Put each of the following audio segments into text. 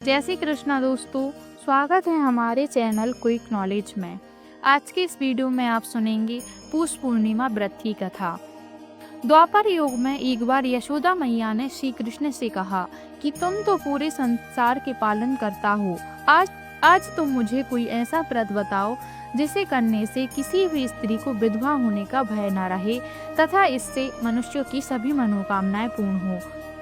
जय श्री कृष्णा दोस्तों, स्वागत है हमारे चैनल क्विक नॉलेज में। आज के इस वीडियो में आप सुनेंगे पौष पूर्णिमा व्रत की कथा। द्वापर युग में एक बार यशोदा मैया ने श्री कृष्ण से कहा कि तुम तो पूरे संसार के पालन करता हो, आज तुम मुझे कोई ऐसा व्रत बताओ जिसे करने से किसी भी स्त्री को विधवा होने का भय न रहे तथा इससे मनुष्यों की सभी मनोकामनाएं पूर्ण हो।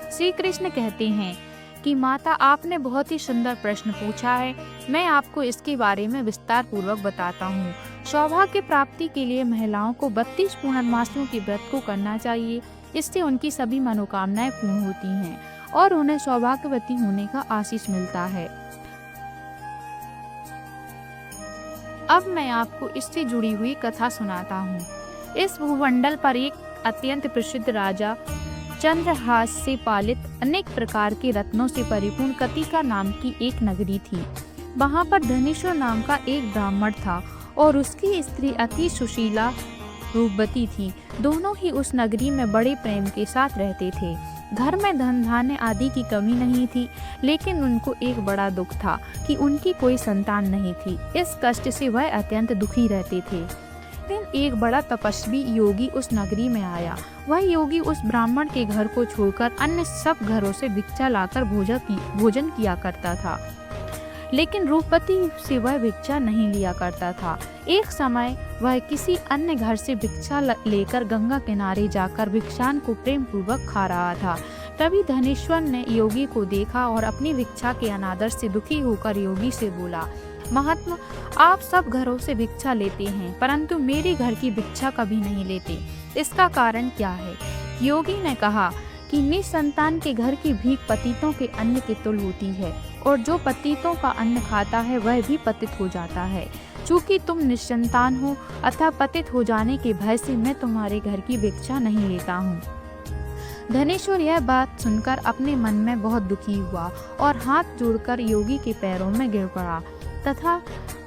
श्री कृष्ण कहते हैं कि माता, आपने बहुत ही सुंदर प्रश्न पूछा है। मैं आपको इसके बारे में विस्तार पूर्वक बताता हूँ। सौभाग्य प्राप्ति के लिए महिलाओं को 32 पूर्णमासियों के व्रत को करना चाहिए। इससे उनकी सभी मनोकामनाएं पूर्ण होती हैं और उन्हें सौभाग्यवती होने का आशीष मिलता है। अब मैं आपको इससे जुड़ी हुई कथा सुनाता हूँ। इस भूमंडल पर एक अत्यंत प्रसिद्ध राजा चंद्रहास से पालित अनेक प्रकार के रत्नों से परिपूर्ण कतिका नाम की एक नगरी थी। वहां पर धनेश्वर नाम का एक ब्राह्मण था और उसकी स्त्री अति सुशीला रूपवती थी। दोनों ही उस नगरी में बड़े प्रेम के साथ रहते थे। घर में धन धान्य आदि की कमी नहीं थी, लेकिन उनको एक बड़ा दुख था कि उनकी कोई संतान नहीं थी। इस कष्ट से वह अत्यंत दुखी रहते थे। एक बड़ा तपस्वी योगी उस नगरी में आया। वह योगी उस ब्राह्मण के घर को छोड़कर अन्य सब घरों से भिक्षा लाकर भोजन किया करता था, लेकिन रूपवती से वह भिक्षा नहीं लिया करता था। एक समय वह किसी अन्य घर से भिक्षा लेकर गंगा किनारे जाकर भिक्षान को प्रेम पूर्वक खा रहा था। तभी धनेश्वर ने योगी को देखा और अपनी भिक्षा के अनादर से दुखी होकर योगी से बोला, महात्मा, आप सब घरों से भिक्षा लेते हैं, परंतु मेरे घर की भिक्षा कभी नहीं लेते। इसका कारण क्या है? योगी ने कहा कि निसंतान के घर की भीख पतितों के अन्न के तुल्य होती है, और जो पतितों का अन्न खाता है वह भी पतित हो जाता है। चूँकि तुम निसंतान हो अतः पतित हो जाने के भय से मैं तुम्हारे घर की भिक्षा नहीं लेता हूँ। धनेश्वर यह बात सुनकर अपने मन में बहुत दुखी हुआ और हाथ जोड़कर योगी के पैरों में गिर पड़ा तथा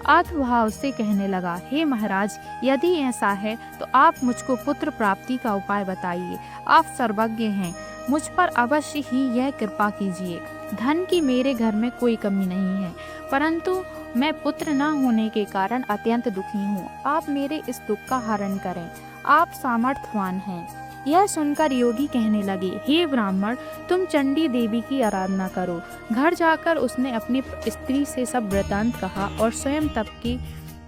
आत्मभाव से कहने लगा, हे महाराज, यदि ऐसा है तो आप मुझको पुत्र प्राप्ति का उपाय बताइए। आप सर्वज्ञ हैं, मुझ पर अवश्य ही यह कृपा कीजिए। धन की मेरे घर में कोई कमी नहीं है, परंतु मैं पुत्र न होने के कारण अत्यंत दुखी हूँ। आप मेरे इस दुख का हरण करें, आप सामर्थ्यवान हैं। यह सुनकर योगी कहने लगे, हे ब्राह्मण, तुम चंडी देवी की आराधना करो। घर जाकर उसने अपनी स्त्री से सब वृतांत कहा और स्वयं तप के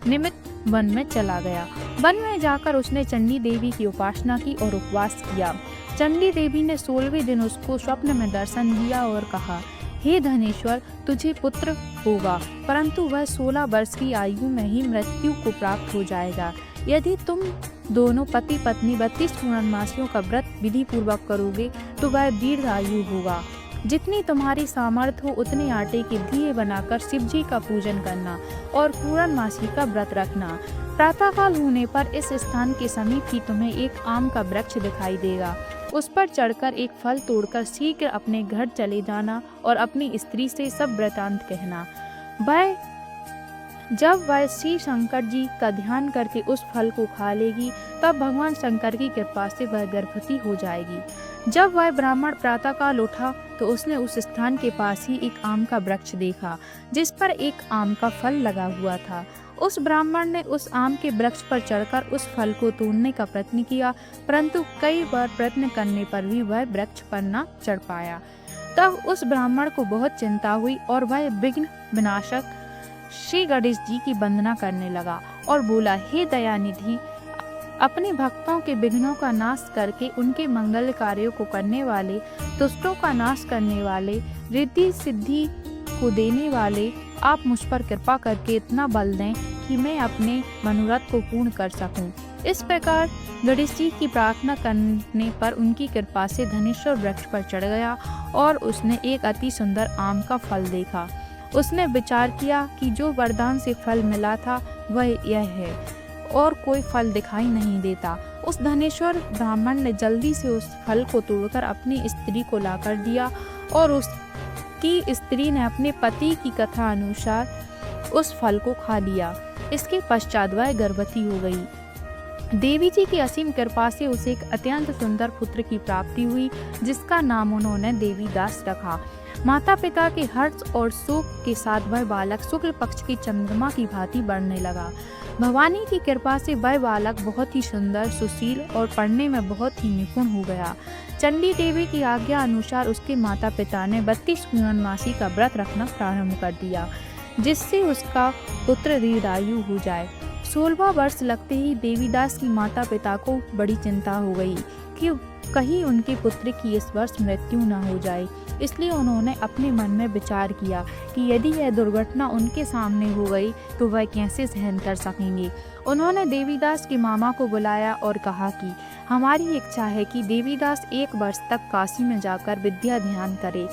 निमित्त वन में चला गया। वन में जाकर उसने चंडी देवी की उपासना की और उपवास किया। चंडी देवी ने 16वें दिन उसको स्वप्न में दर्शन दिया और कहा, हे धनेश्वर, तुझे पुत्र होगा, परंतु वह 16 वर्ष की आयु में ही मृत्यु को प्राप्त हो जाएगा। यदि तुम दोनों पति पत्नी 32 पूर्णमासियों का व्रत विधि पूर्वक करोगे तो वह दीर्घ आयु होगा। जितनी तुम्हारी सामर्थ्य हो उतने आटे के दिए बनाकर शिव जी का पूजन करना और पूर्णमासी का व्रत रखना। प्रातःकाल होने पर इस स्थान के समीप ही तुम्हें एक आम का वृक्ष दिखाई देगा। उस पर चढ़कर एक फल तोड़कर शीघ्र अपने घर चले जाना और अपनी स्त्री से सब वृतांत कहना। जब वह श्री शंकर जी का ध्यान करके उस फल को खा लेगी, तब भगवान शंकर की कृपा से वह गर्भवती हो जाएगी। जब वह ब्राह्मण प्रातःकाल उठा तो उसने उस स्थान के पास ही एक आम का वृक्ष देखा, जिस पर एक आम का फल लगा हुआ था। उस ब्राह्मण ने उस आम के वृक्ष पर चढ़कर उस फल को तोड़ने का प्रयत्न किया, परंतु कई बार प्रयत्न करने पर भी वह वृक्ष पर न चढ़ पाया। तब उस ब्राह्मण को बहुत चिंता हुई और वह विघ्न विनाशक श्री गणेश जी की वंदना करने लगा और बोला, हे दयानिधि, अपने भक्तों के विघ्नों का नाश करके उनके मंगल कार्यों को करने वाले, दुष्टों का नाश करने वाले, रिद्धि सिद्धि को देने वाले, आप मुझ पर कृपा करके इतना बल दें कि मैं अपने मनोरथ को पूर्ण कर सकूं। इस प्रकार गणेश जी की प्रार्थना करने पर उनकी कृपा से धनेश्वर वृक्ष पर चढ़ गया और उसने एक अति सुंदर आम का फल देखा। उसने विचार किया कि जो वरदान से फल मिला था वह यह है और कोई फल दिखाई नहीं देता। उस धनेश्वर ब्राह्मण ने जल्दी से उस फल को तोड़कर अपनी स्त्री को लाकर दिया और उसकी स्त्री ने अपने पति की कथा अनुसार उस फल को खा लिया। इसके पश्चात वह गर्भवती हो गई। देवी जी की असीम कृपा से उसे एक अत्यंत सुंदर पुत्र की प्राप्ति हुई, जिसका नाम उन्होंने देवीदास रखा। माता पिता के हर्ष और शोक के साथ वह बालक शुक्ल पक्ष की चंद्रमा की भांति बढ़ने लगा। भवानी की कृपा से वह बालक बहुत ही सुंदर, सुशील और पढ़ने में बहुत ही निपुण हो गया। चंडी देवी की आज्ञा अनुसार उसके माता पिता ने 32 पूर्णमासी का व्रत रखना प्रारंभ कर दिया, जिससे उसका पुत्र दीर्घायु हो जाए। 16वां वर्ष लगते ही देवीदास की माता पिता को बड़ी चिंता हो गई कि कहीं उनके पुत्र की इस वर्ष मृत्यु न हो जाए। इसलिए उन्होंने अपने मन में विचार किया कि यदि यह दुर्घटना उनके सामने हो गई तो वह कैसे सहन कर सकेंगे। उन्होंने देवीदास के मामा को बुलाया और कहा कि हमारी इच्छा है कि देवीदास 1 वर्ष तक काशी में जाकर विद्या ध्यान करे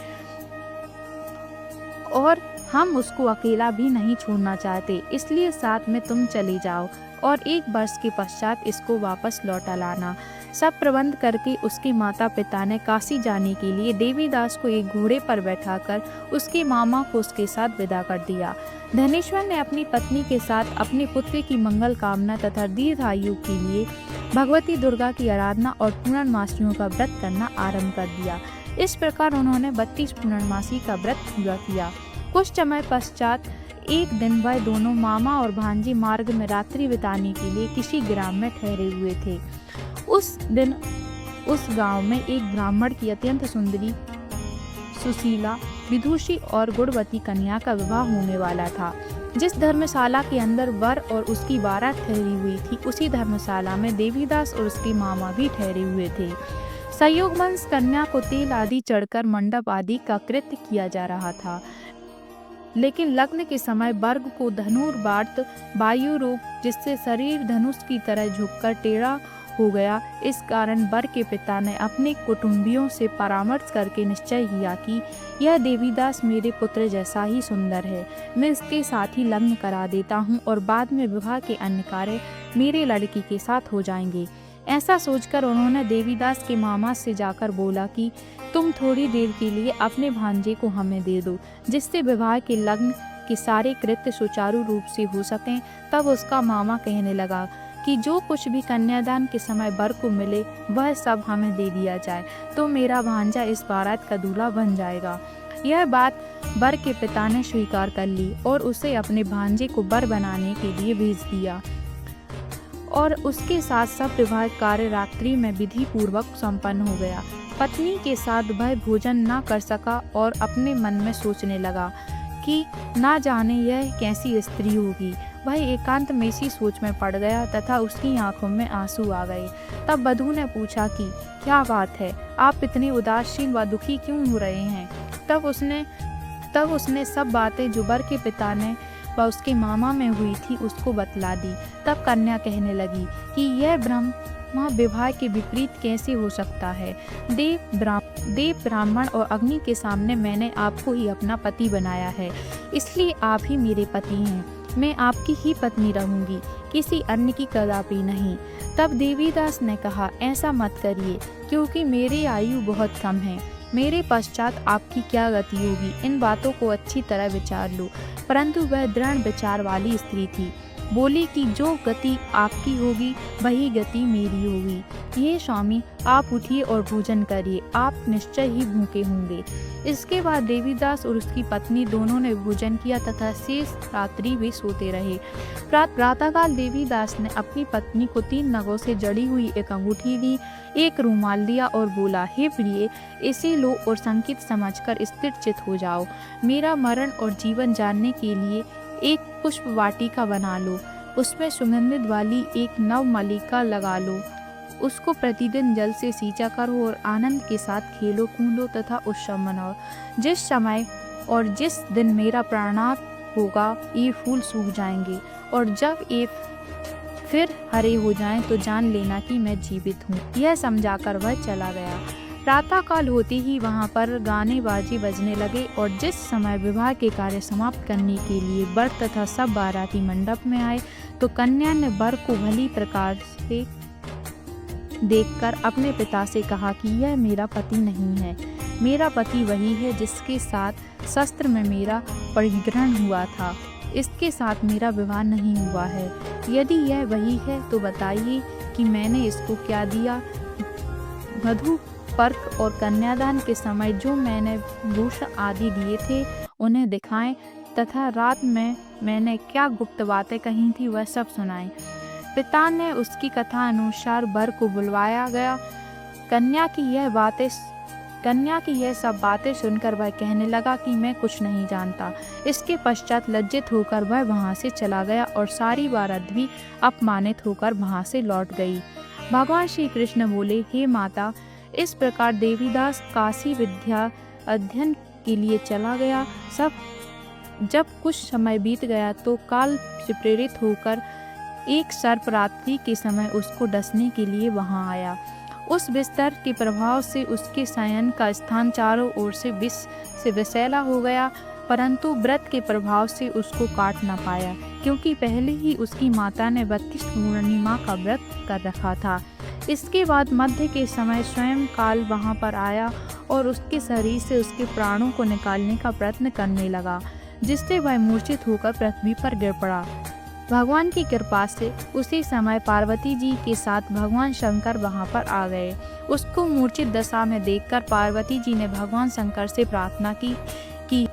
और हम उसको अकेला भी नहीं छोड़ना चाहते, इसलिए साथ में तुम चले जाओ और 1 वर्ष के पश्चात इसको वापस लौटा लाना। सब प्रबंध करके उसके माता पिता ने काशी जाने के लिए देवीदास को एक घोड़े पर बैठाकर उसके मामा को उसके साथ विदा कर दिया। धनेश्वर ने अपनी पत्नी के साथ अपने पुत्र की मंगल कामना तथा दीर्घायु के लिए भगवती दुर्गा की आराधना और पूर्णमासियों का व्रत करना आरंभ कर दिया। इस प्रकार उन्होंने 32 पूर्णमासी का व्रत पूरा किया। कुछ समय पश्चात एक दिन वह दोनों मामा और भांजी मार्ग में रात्रि बिताने के लिए किसी ग्राम में ठहरे हुए थे। उस दिन उस गांव में एक ब्राह्मण की अत्यंत सुंदरी, सुशीला, विदुषी और गुणवती कन्या का विवाह होने वाला था। जिस धर्मशाला के अंदर वर और उसकी बारात ठहरी हुई थी, उसी धर्मशाला में देवीदास और उसके मामा भी ठहरे हुए थे। संयोगवंश कन्या को तेल आदि चढ़कर मंडप आदि का कृत्य किया जा रहा था, लेकिन लग्न के समय वर्ग को धनुर्वात वायु रोग, जिससे शरीर धनुष की तरह झुककर टेढ़ा हो गया। इस कारण वर के पिता ने अपने कुटुंबियों से परामर्श करके निश्चय किया कि यह देवीदास मेरे पुत्र जैसा ही सुंदर है, मैं इसके साथ ही लग्न करा देता हूँ और बाद में विवाह के अन्य कार्य मेरे लड़की के साथ हो जाएंगे। ऐसा सोचकर उन्होंने देवीदास के मामा से जाकर बोला कि तुम थोड़ी देर के लिए अपने भांजे को हमें दे दो, जिससे विवाह के लग्न के सारे कृत्य सुचारू रूप से हो सकें। तब उसका मामा कहने लगा कि जो कुछ भी कन्यादान के समय वर को मिले वह सब हमें दे दिया जाए, तो मेरा भांजा इस बारात का दूल्हा बन जाएगा। यह बात वर के पिता ने स्वीकार कर ली और उसे अपने भांजे को वर बनाने के लिए भेज दिया और उसके साथ सब विवाह कार्य रात्रि में विधि पूर्वक संपन्न हो गया। पत्नी के साथ वह भोजन न कर सका और अपने मन में सोचने लगा कि ना जाने यह कैसी स्त्री होगी। वह एकांत में इसी सोच में पड़ गया तथा उसकी आंखों में आंसू आ गए। तब वधू ने पूछा कि क्या बात है, आप इतने उदासीन व दुखी क्यों हो रहे हैं। तब उसने सब बातें जो वर के पिता ने व उसके मामा में हुई थी उसको बतला दी। तब कन्या कहने लगी कि यह ब्रह्मा विवाह के विपरीत कैसे हो सकता है। देव ब्राह्मण और अग्नि के सामने मैंने आपको ही अपना पति बनाया है, इसलिए आप ही मेरे पति हैं। मैं आपकी ही पत्नी रहूंगी, किसी अन्य की कदापि नहीं। तब देवीदास ने कहा, ऐसा मत करिए, क्योंकि मेरी आयु बहुत कम है। मेरे पश्चात आपकी क्या गति होगी, इन बातों को अच्छी तरह विचार लो। परंतु वह दृढ़ विचार वाली स्त्री थी। बोली कि जो गति आपकी होगी वही गति मेरी होगी। ये स्वामी, आप उठिए और भोजन करिए, आप निश्चय ही भूखे होंगे। इसके बाद देवीदास और उसकी पत्नी दोनों ने भोजन किया तथा शेष रात्रि वे सोते रहे। प्रातःकाल देवीदास ने अपनी पत्नी को 3 नगों से जड़ी हुई एक अंगूठी दी, एक रुमाल दिया और बोला, हे प्रिय, इसे लो और संकेत समझकर स्थिर चित हो जाओ। मेरा मरण और जीवन जानने के लिए एक पुष्प वाटिका बना लो, उसमें सुगंधित वाली एक नव मलिका लगा लो, उसको प्रतिदिन जल से सींचा करो और आनंद के साथ खेलो कूदो तथा उत्सव मनाओ। जिस समय और जिस दिन मेरा प्राणात होगा ये फूल सूख जाएंगे और जब ये फिर हरे हो जाएं तो जान लेना कि मैं जीवित हूँ। यह समझाकर वह चला गया। प्रातःकाल होते ही वहाँ पर गाने बाजे बजने लगे और जिस समय विवाह के कार्य समाप्त करने के लिए वर तथा सब बाराती मंडप में आए तो कन्या ने वर को भली प्रकार से देखकर अपने पिता से कहा कि यह मेरा पति नहीं है। मेरा पति वही है जिसके साथ शस्त्र में मेरा परिग्रहण हुआ था। इसके साथ मेरा विवाह नहीं हुआ है। यदि यह वही है तो बताइए कि मैंने इसको क्या दिया। वधू संपर्क और कन्यादान के समय जो मैंने भूषण आदि दिए थे उन्हें दिखाएं तथा रात में मैंने क्या गुप्त बातें कही थी वह सब सुनाएं। पिता ने उसकी कथा अनुसार वर को बुलवाया गया। कन्या की यह सब बातें सुनकर वह कहने लगा कि मैं कुछ नहीं जानता। इसके पश्चात लज्जित होकर वह वहाँ से चला गया और सारी बारात भी अपमानित होकर वहाँ से लौट गई। भगवान श्री कृष्ण बोले, हे माता, इस प्रकार देवीदास काशी विद्या अध्ययन के लिए चला गया। जब कुछ समय बीत गया तो काल से प्रेरित होकर एक सर्प रात्रि के समय उसको डसने के लिए वहां आया। उस बिस्तर के प्रभाव से उसके शयन का स्थान चारों ओर से विष से विषैला हो गया, परंतु व्रत के प्रभाव से उसको काट न पाया, क्योंकि पहले ही उसकी माता ने 32 पूर्णिमा का व्रत कर रखा था। इसके बाद मध्य के समय स्वयं काल वहां पर आया और उसके शरीर से उसके प्राणों को निकालने का प्रयत्न करने लगा, जिससे वह मूर्छित होकर पृथ्वी पर गिर पड़ा। भगवान की कृपा से उसी समय पार्वती जी के साथ भगवान शंकर वहां पर आ गए। उसको मूर्छित दशा में देखकर पार्वती जी ने भगवान शंकर से प्रार्थना की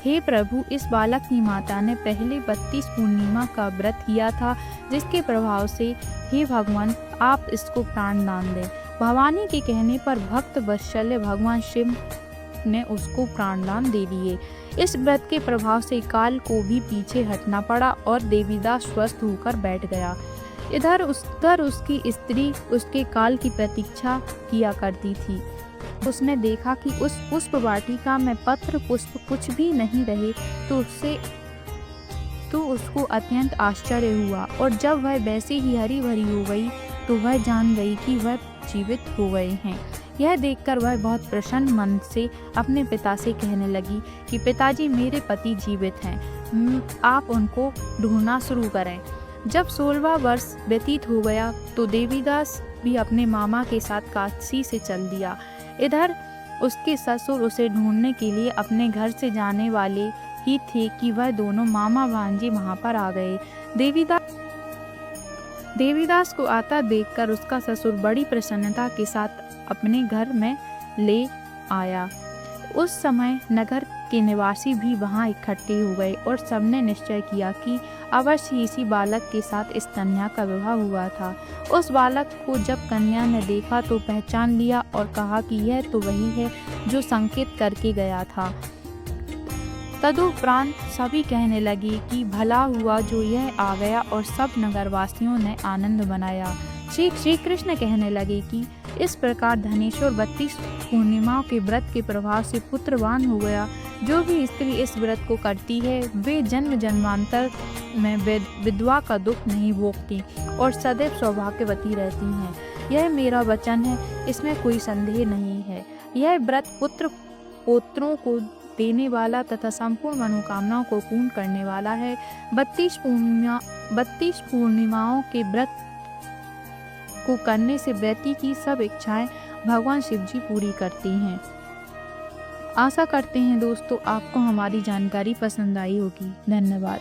हे प्रभु, इस बालक की माता ने पहले 32 पूर्णिमा का व्रत किया था, जिसके प्रभाव से हे भगवान आप इसको प्राण दान दें। भवानी के कहने पर भक्त वत्सल्य भगवान शिव ने उसको प्राणदान दे दिए। इस व्रत के प्रभाव से काल को भी पीछे हटना पड़ा और देवीदास स्वस्थ होकर बैठ गया। इधर उसकी स्त्री उसके काल की प्रतीक्षा किया करती थी। उसने देखा कि उस पुष्प वाटिका में पत्र पुष्प कुछ भी नहीं रहे तो उसको अत्यंत आश्चर्य हुआ, और जब वह वैसे ही हरी भरी हो गई तो वह जान गई कि वह जीवित हो गए हैं। यह देखकर वह बहुत प्रसन्न मन से अपने पिता से कहने लगी कि पिताजी, मेरे पति जीवित हैं, आप उनको ढूंढना शुरू करें। जब 16वां वर्ष व्यतीत हो गया तो देवीदास भी अपने मामा के साथ काशी से चल दिया। इधर उसके ससुर उसे ढूंढने के लिए अपने घर से जाने वाले ही थे कि वह दोनों मामा भांजे वहां पर आ गए। देवीदास को आता देखकर उसका ससुर बड़ी प्रसन्नता के साथ अपने घर में ले आया। उस समय नगर के निवासी भी वहां इकट्ठे हो गए और सबने निश्चय किया कि अवश्य इसी बालक के साथ इस कन्या का विवाह हुआ था। उस बालक को जब कन्या ने देखा तो पहचान लिया और कहा कि यह तो वही है जो संकेत करके गया था। तदुपरांत सभी कहने लगे कि भला हुआ जो यह आ गया, और सब नगरवासियों ने आनंद मनाया। श्री कृष्ण कहने लगे कि इस प्रकार धनेश्वर 32 पूर्णिमाओं के व्रत के प्रभाव से पुत्रवान हो गया। जो भी स्त्री इस व्रत को करती है वे जन्म जन्मांतर में विधवा का दुख नहीं भोगती और सदैव सौभाग्यवती रहती हैं। यह मेरा वचन है, इसमें कोई संदेह नहीं है। यह व्रत पुत्र पौत्रों को देने वाला तथा संपूर्ण मनोकामनाओं को पूर्ण करने वाला है। 32 पूर्णिमाओं के व्रत को करने से व्यक्ति की सब इच्छाएं भगवान शिव जी पूरी करती हैं। आशा करते हैं दोस्तों आपको हमारी जानकारी पसंद आई होगी। धन्यवाद।